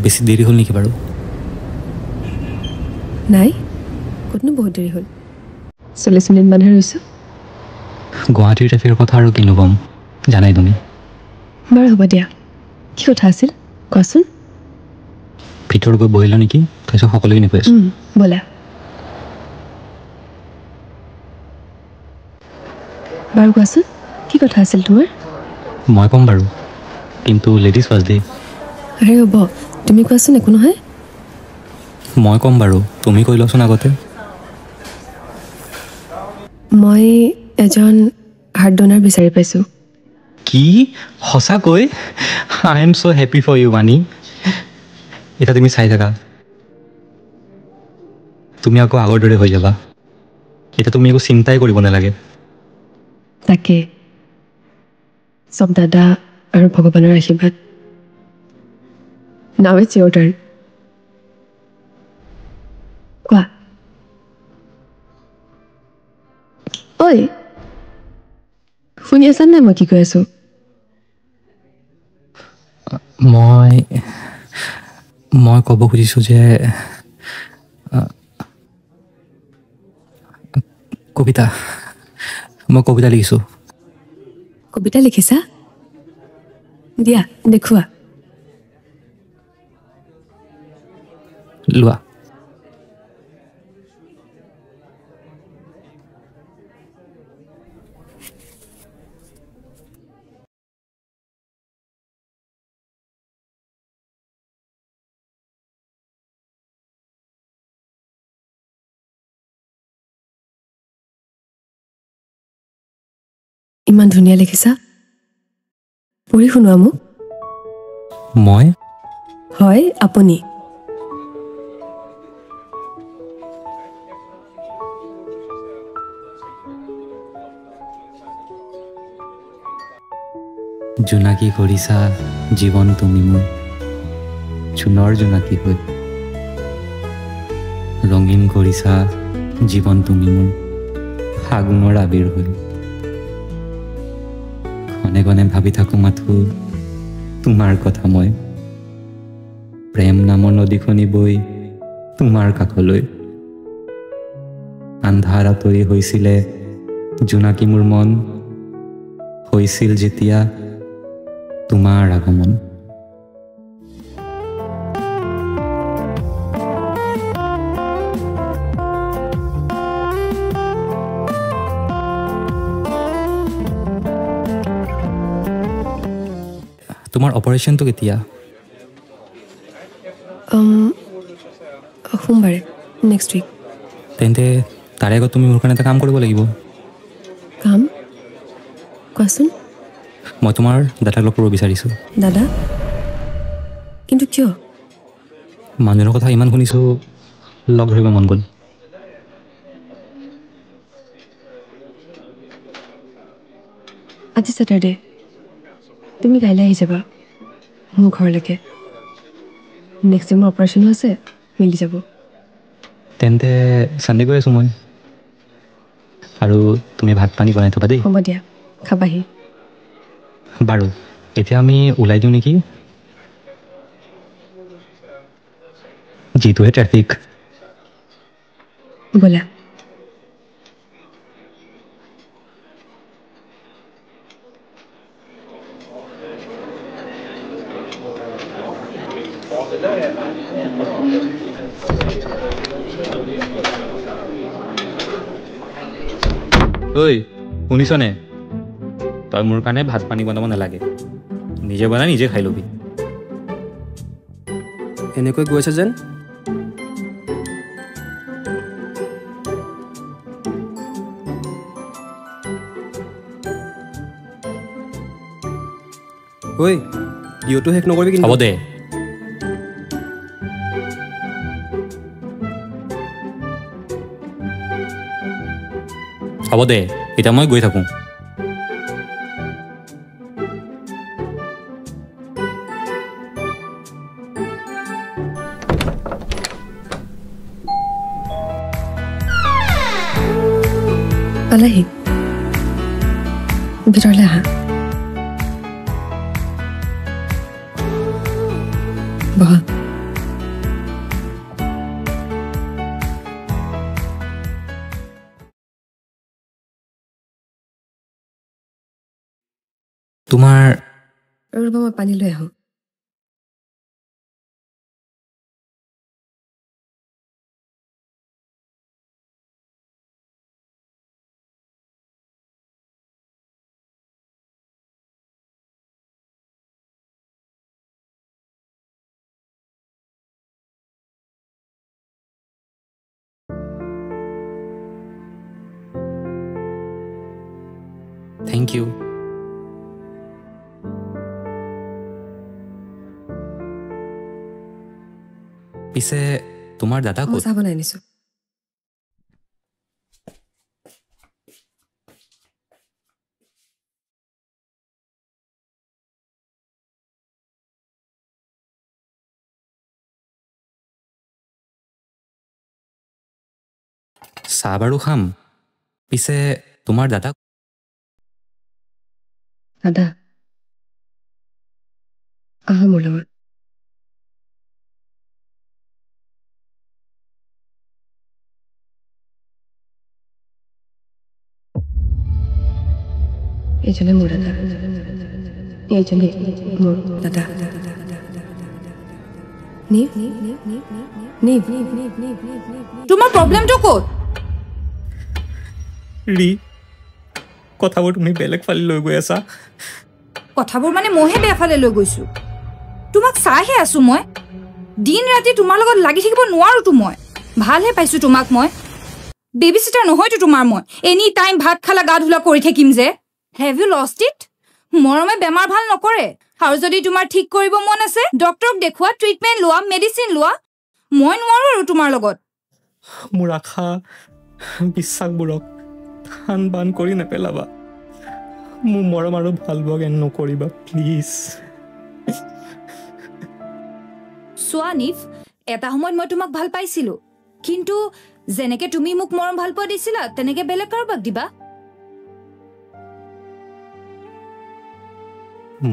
বেছি দেৰি হ'ল নেকি বাৰু? নাই, ক'তনো বহুত দেৰি হ'ল। 40 মিনিট মানহে ৰৈছোঁ। গুৱাহাটীৰ ট্ৰেফিকৰ কথা আৰু কিনো ক'ম, জানাই তুমি। বাৰু হ'ব দিয়া, কি কথা আছিল কোৱাচোন। ভিতৰত গৈ বহিলা নেকি, তাৰপিছত সকলোখিনি কৈ আছোঁ। ব'লা। বাৰু কোৱাচোন, কি কথা আছিল তোমাৰ? মই ক'ম বাৰু, কিন্তু লেডিজ ফাৰ্ষ্ট দেই। আৰে হ'ব, তুমি কোৱাচোন, একো নহয়। মই ক'ম বাৰু, তুমি কৈ লোৱাচোন আগতে। মই এজন হাৰ্ট ডোনাৰ বিচাৰি পাইছোঁ। কি? সঁচাকৈ? I am so' happy for you Bani. এতিয়া তুমি চাই থাকা, তুমি আকৌ আগৰ দৰে হৈ যাবা। এতিয়া তুমি একো চিন্তাই কৰিব নালাগে। তাকে, চব দাদা আৰু ভগৱানৰ আশীৰ্বাদ। নাও ইটছ ইয়ৰ টাৰ্ণ। কোৱা। ঐ, শুনি আছা নাই মই কি কৈ আছোঁ? মই ক'ব খুজিছোঁ যে মই কবিতা লিখিছোঁ। কবিতা লিখিছা? দিয়া দেখুওৱা। লোৱা। ইমান ধুনীয়া লিখিছা, পঢ়ি শুনোৱা মোক। মই? হয়, আপুনি। জোনাকী কৰিছা জীৱন তুমি মোৰ, জোনৰ জোনাকী হৈ। ৰঙীন কৰিছা জীৱন তুমি মোৰ, ফাগুনৰ আবিৰ হৈ। ঘনে ঘনে ভাবি থাকোঁ মাথো তোমাৰ কথা মই, প্ৰেম নামৰ নদীখনি বৈ তোমাৰ কাষলৈ। আন্ধাৰ আঁতৰি হৈছিলে জোনাকী মোৰ মন, হৈছিল যেতিয়া তোমাৰ আগমন। তোমাৰ অপাৰেশ্যনটো কেতিয়া? সোমবাৰে, নেক্সট উইক। তেন্তে তাৰে আগত তুমি মোৰ কাৰণে এটা কাম কৰিব লাগিব। কাম? কোৱাচোন। মই তোমাৰ দাদাক লগ কৰিব বিচাৰিছোঁ। দাদা? কিন্তু কিয়? মানুহৰ কথা ইমান শুনিছোঁ, লগ ধৰিব মন গ'ল। আজি ছেটাৰডে, তুমি কাইলৈ আহি যাবা মোৰ ঘৰলৈকে। নেক্সট ডে মোৰ অপাৰেশ্যনো আছে, মিলি যাব। তেন্তে চানডে গৈ আছোঁ মই, আৰু তুমি ভাত পানী বনাই থবা দেই। হ'ব দিয়া, খাবাহি। বাৰু, এতিয়া আমি ওলাই দিওঁ নেকি? যিটোহে ট্ৰেফিক। ব'লা। ঐ, শুনিছনে? তই মোৰ কাৰণে ভাত পানী বনাব নালাগে, নিজে বনাই নিজে খাই ল'বি। এনেকৈ গৈছে যেন? ঐ, ইউটো শেষ নকৰিবি কিন্তু। হ'ব দে। হ'ব দে, এতিয়া মই গৈ থাকোঁ। পালাহি, ভিতৰলৈ আহা। বহা। তোমাৰ ৰ'বা মই পানী লৈ আহোঁ থেংক ইউ পিছে তোমাৰ দাদা মই ক'ত চাহ বনাই আনিছোঁ চাহ বাৰু খাম পিছে তোমাৰ দাদা দাদা আহা মোৰ লগত এইজনে মোৰ দাদা এইজনে মোৰ দাদা নীভ নীভ তোমাৰ প্ৰব্লেমটো ক'ত ৰি কথাবোৰ তুমি বেলেগ ফালে লৈ গৈ আছা কথাবোৰ মানে মইহে বেয়া ফালে লৈ গৈছো তোমাক চাইহে আছো মই দিন ৰাতি তোমাৰ লগত লাগি থাকিব নোৱাৰোতো মই ভালহে পাইছো তোমাক মই বেবি চিটাৰ নহয়তো তোমাৰ মই এনি টাইম ভাত খালা গা ধুলা কৰি থাকিম যে হেভ ইউ লষ্ট ইট মৰমে বেমাৰ ভাল নকৰে আৰু যদি তোমাৰ ঠিক কৰিব মন আছে ডক্টৰক দেখুওৱা ট্ৰিটমেণ্ট লোৱা মেডিচিন লোৱা মই নোৱাৰো আৰু তোমাৰ লগত মোৰ আশা বিশ্বাসবোৰক থান বান কৰি নেপেলাবা মোৰ মৰম আৰু ভাল পোৱা জ্ঞান নকৰিবা প্লিজ চোৱা নিফ এটা সময়ত মই তোমাক ভাল পাইছিলো কিন্তু যেনেকে তুমি মোক মৰম ভাল পোৱা দিছিলা তেনেকে বেলেগ কাৰোবাক দিবা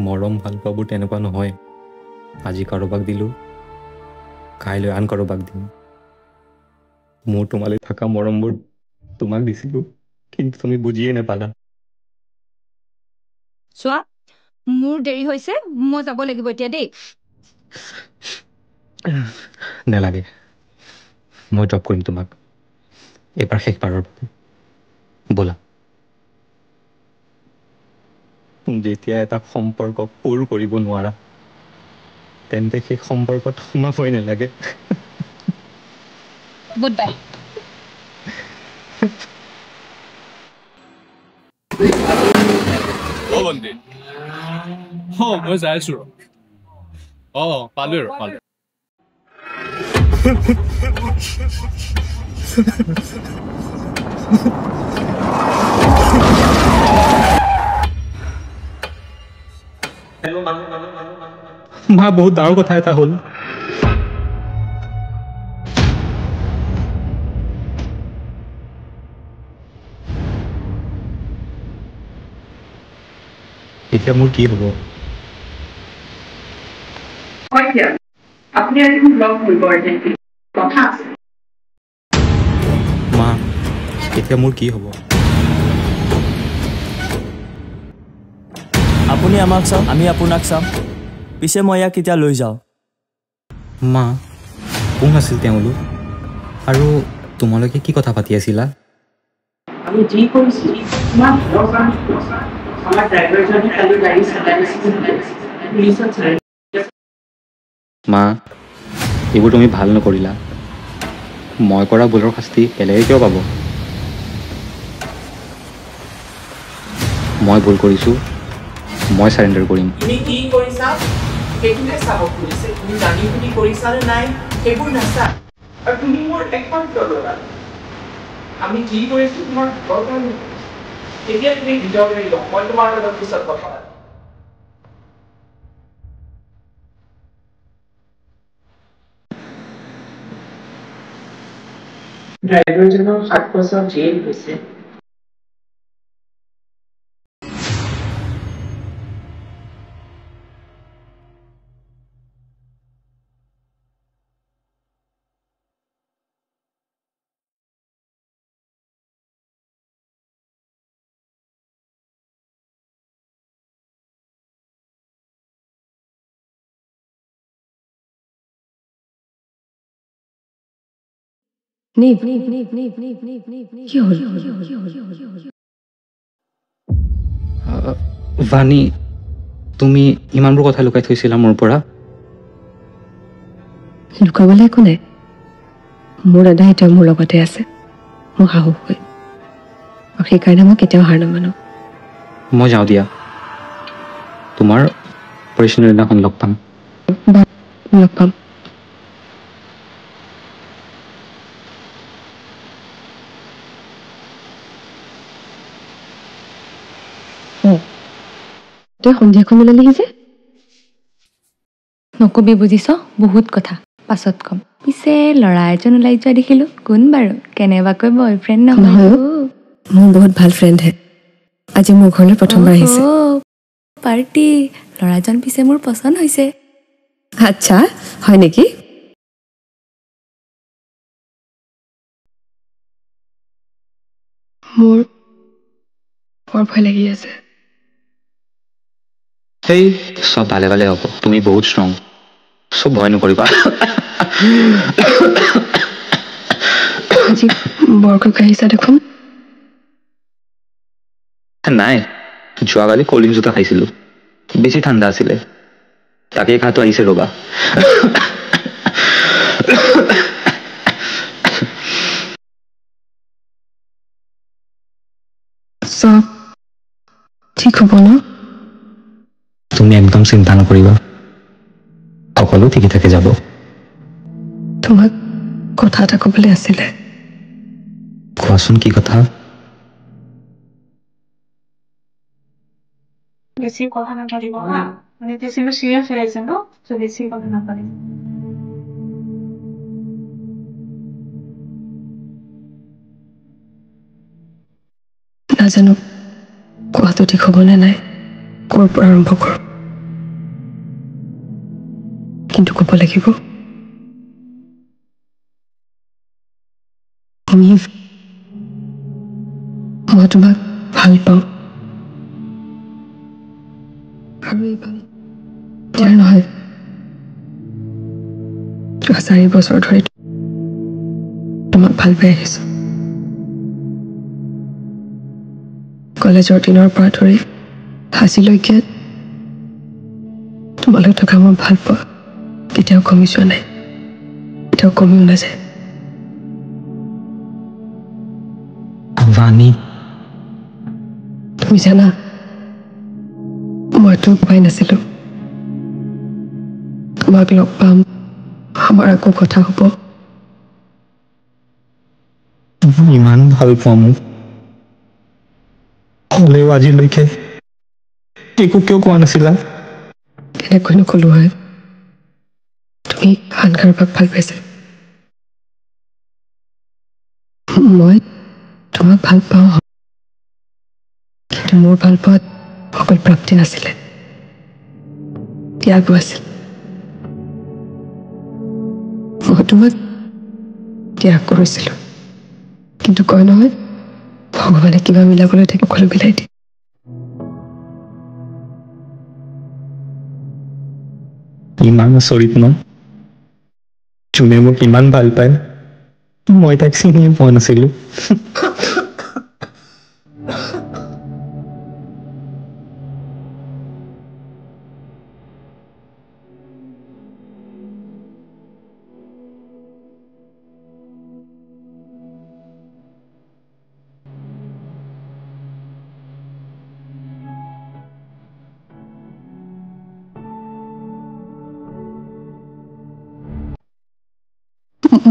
মৰম ভাল পোৱাবোৰ তেনেকুৱা নহয় আজি কাৰোবাক দিলোঁ কাইলৈ আন কাৰোবাক দিম মোৰ তোমালৈ থকা মৰমবোৰ তোমাক দিছিলোঁ কিন্তু তুমি বুজিয়ে নাপালা চোৱা মোৰ দেৰি হৈছে মই যাব লাগিব এতিয়া দেই নেলাগে মই ড্ৰপ কৰিম তোমাক এইবাৰ শেষবাৰৰ বাবে ব'লা যেতিয়া এটা সম্পৰ্ক পূৰ কৰিব নোৱাৰা তেন্তে সেই সম্পৰ্কত সোমাবই নালাগে গুড বাই বন্দে মই যাই আছো পালো পালো মা বহুত ডাঙৰ কথা এটা হ'ল এতিয়া মোৰ কি হ'ব আপনি আৰ কি ব্লগ কৰবো কথা আছে মা এতিয়া মোৰ কি হ'ব আপুনি আমাক চাওক আমি আপোনাক চাম পিছে মই ইয়াক এতিয়া লৈ যাওঁ মা কোন আছিল তেওঁলোক আৰু তোমালোকে কি কথা পাতি আছিলা আমি যি কৰিছো ইমান আমাৰ ড্ৰাইভাৰ জন্য কালি গাড়ি পুলিশত চাই মা এইবোৰ তুমি ভাল নকৰিলা মই কৰা ভুলৰ শাস্তি বেলেগে কিয় পাব মই ভুল কৰিছোঁ মই চাৰেণ্ডাৰ কৰিম তুমি কি কৰিছা সেইটোহে চাব খুজিছে তুমি জানি শুনি কৰিছা নে নাই সেইবোৰ নাচা আৰু তুমি মোৰ একমাত্ৰ ল'ৰা আমি যি কৰিছো তোমাৰ দৰকাৰ নেকি এতিয়া তুমি ভিডিঅ' কৰি লওঁ মই তোমাৰ লগত পিছত কথা পাতিম ড্ৰাইভাৰজনৰ 7 বছৰ জেল হৈছে নিপ কি হ'ল বাণী তুমি ইমানবোৰ কথা লুকাই থৈছিলা মোৰ পৰা লুকাবলৈ একো নাই মোৰ দাদা এতিয়া মোৰ লগতে আছে মোৰ সাহস হৈ আৰু সেইকাৰণে মই কেতিয়াও হাৰ নামানো মই যাওঁ দিয়া তোমাৰ অপাৰেশ্যনৰ দিনাখন লগ পাম লগ পাম তই সন্ধিয়াখন ওলালিহি যে নকবি বুজিছ বহুত কথা পাছত কম পিছে ল'ৰা এজন ওলাই যোৱা দেখিলো কোন বাৰু কেনেবাকৈ বয়ফ্ৰেণ্ড নহয় মোৰ বহুত ভাল ফ্ৰেণ্ড হে আজি মোৰ ঘৰলৈ প্ৰথমবাৰ আহিছে পাৰ্টি ল'ৰাজন পিছে মোৰ পচন্দ হৈছে আচ্ছা হয় নেকি মোৰ বৰ ভয় লাগি আছে সেই চব ভালে ভালে হ'ব তুমি বহুত ষ্ট্ৰং চব ভয় নকৰিবা আজি বৰকৈ আহিছা দেখোন নাই যোৱাকালি কলিং জোতা খাইছিলো বেছি ঠাণ্ডা আছিলে তাকে খাটো আহিছে ৰ'বা চব ঠিক হ'ব ন তুমি একদম চিন্তা নকৰিবা সকলো ঠিকে থাকে যাব তোমাক কথা এটা ক'বলৈ আছিলে কোৱাচোন কি কথা বেছি কথা নাপাতিব হা মানে বেছিকৈ চিৰিয়াছ হৈ আছে ন ত' বেছি কথা নাপাতিব নাজানো কোৱাটো ঠিক হ'বনে নাই ক'ৰ পৰা আৰম্ভ কৰোঁ কিন্তু ক'ব লাগিব মই তোমাক ভাল পাওঁ আৰু এইবাৰ ইয়াৰ নহয় যোৱা 4 বছৰ ধৰি তোমাক ভাল পাই আহিছো কলেজৰ দিনৰ পৰা ধৰি আজিলৈকে তোমালৈ থকা মোৰ ভাল পোৱা কেতিয়াও কমি যোৱা নাই কেতিয়াও কমিও নাযায় বাণী তুমি জানা মইতো ভবাই নাছিলো তোমাক লগ পাম আমাৰ আকৌ কথা হ'ব তুমি ইমান ভাল পোৱা মোক হ'লেও আজিলৈকে একো কিয় কোৱা নাছিলা কেনেকৈ নকলো হয় তুমি আন কাৰোবাক ভাল পাইছা মই তোমাক ভাল পাওঁ কিন্তু মোৰ ভাল পোৱাত অকল প্ৰাপ্তি নাছিলে ত্যাগো আছিল মই তোমাক ত্যাগ কৰিছিলো কিন্তু কয় নহয় ভগৱানে কিবা মিলাবলৈ থাকে সকলো মিলাই দিয়ে ইমান আচৰিত ন যোনে মোক ইমান ভাল পায় মই তাক চিনিয়ে পোৱা নাছিলো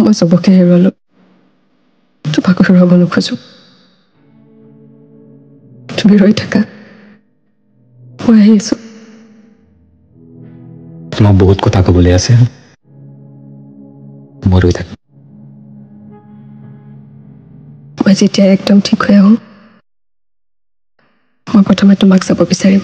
মই চবকে হেৰুৱালো তোমাকো হেৰুৱাব নোখোজো তুমি ৰৈ থাকা মই আহি আছো তোমাক বহুত কথা ক'বলৈ আছে মই ৰৈ থাকিম মই যেতিয়া একদম ঠিক হৈ আহোঁ মই প্ৰথমে তোমাক চাব বিচাৰিম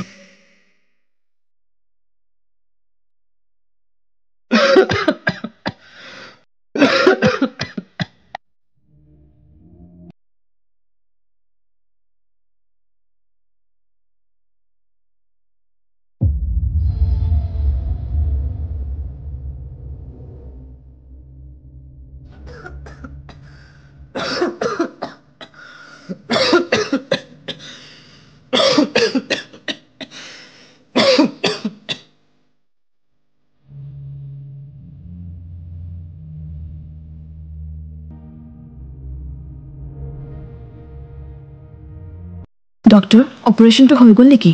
ডক্টৰ অপাৰেশ্যনটো হৈ গ'ল নেকি?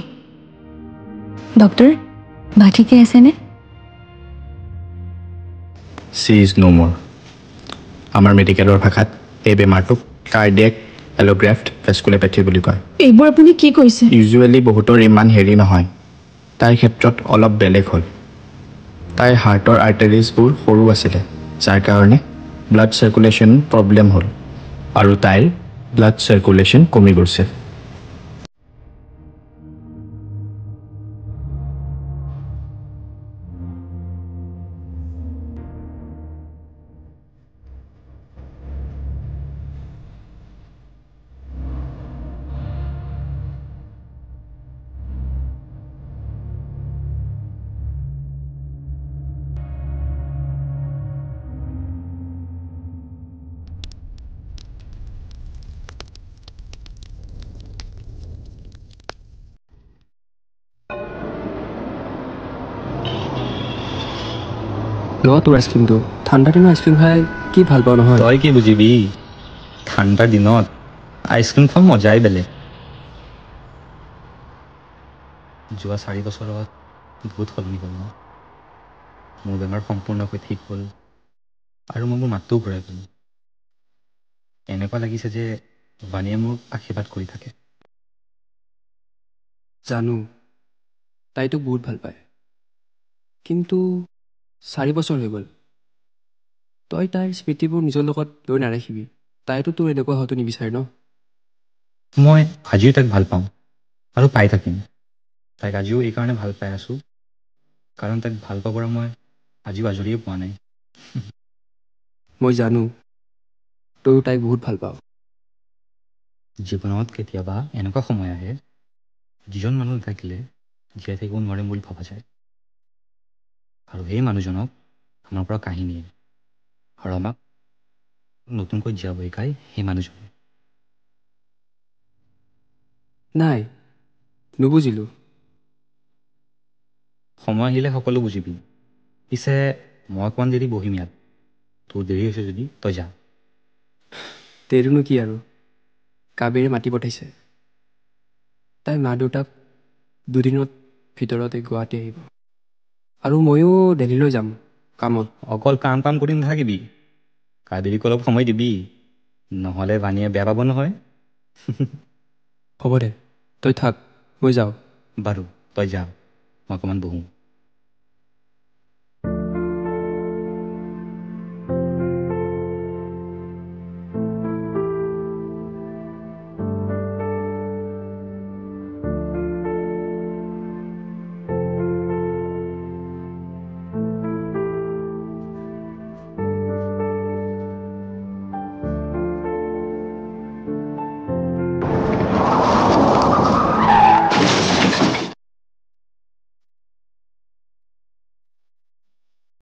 ডক্টৰ বা ঠিকে আছেনে? চি ইজ নো মোৰ। আমাৰ মেডিকেলৰ ভাষাত এই বেমাৰটোক কাৰ্ডিয়েক এল'গ্ৰাফ্ট ভেস্কুলোপেথী বুলি কয়। এইবোৰ আপুনি কি কৈছে? ইউজুৱেলি বহুতৰ ইমান হেৰি নহয়, তাইৰ ক্ষেত্ৰত অলপ বেলেগ হ'ল। তাইৰ হাৰ্টৰ আৰ্টাৰিজবোৰ সৰু আছিলে, যাৰ কাৰণে ব্লাড চাৰ্কুলেশ্যন প্ৰব্লেম হ'ল আৰু তাইৰ ব্লাড চাৰ্কুলেশ্যন কমি গৈছে। ল তোৰ আইচক্ৰীমটো। ঠাণ্ডা দিনৰ আইচক্ৰীম খাই কি ভাল পাওঁ নহয়। তই কি বুজিবি, ঠাণ্ডাৰ দিনত আইচক্ৰীম খোৱা মজাই বেলেগ। যোৱা 4 বছৰত বহুত সলনি হ'ল ন। মোৰ বেমাৰ সম্পূৰ্ণকৈ ঠিক হ'ল আৰু মই মোৰ মাতটোও ঘূৰাই পালোঁ। এনেকুৱা লাগিছে যে বাণীয়ে মোক আশীৰ্বাদ কৰি থাকে। জানো তাই তোক বহুত ভাল পায়, কিন্তু 4 বছৰ হৈ গ'ল। তই তাইৰ স্মৃতিবোৰ নিজৰ লগত লৈ নাৰাখিবি। তাইতো তোৰ এনেকুৱা হোৱাটো নিবিচাৰে ন। মই আজিও তাইক ভাল পাওঁ আৰু পাই থাকিম। তাইক আজিও এইকাৰণে ভাল পাই আছোঁ কাৰণ তাইক ভাল পাবৰ মই আজিও আজৰিয়ে পোৱা নাই। মই জানো তইও তাইক বহুত ভাল পাওঁ। জীৱনত কেতিয়াবা এনেকুৱা সময় আহে যিজন মানুহ নাথাকিলে জীয়াই থাকিব নোৱাৰিম বুলি ভবা যায়, আৰু সেই মানুহজনক আমাৰ পৰা কাঢ়ি নিয়ে আৰু আমাক নতুনকৈ জীয়াব শিকায় সেই মানুহজনে। নাই, নুবুজিলোঁ। সময় আহিলে সকলো বুজিবি। পিছে মই অকণমান দেৰি বহিম ইয়াত, তোৰ দেৰি হৈছে যদি তই যা। দেৰিনো কি আৰু, কাবেৰীয়ে মাতি পঠাইছে। তাইৰ মা দেউতাক 2 দিনত ভিতৰতে গুৱাহাটী আহিব আৰু ময়ো দিল্লীলৈ যাম কামত। অকল কাম কাম কৰি নাথাকিবি, কাবেৰীক অলপ সময় দিবি, নহ'লে বাণীয়ে বেয়া পাব নহয়। হ'ব দে, তই থাক, মই যাওঁ। বাৰু তই যা, মই অকণমান বহোঁ।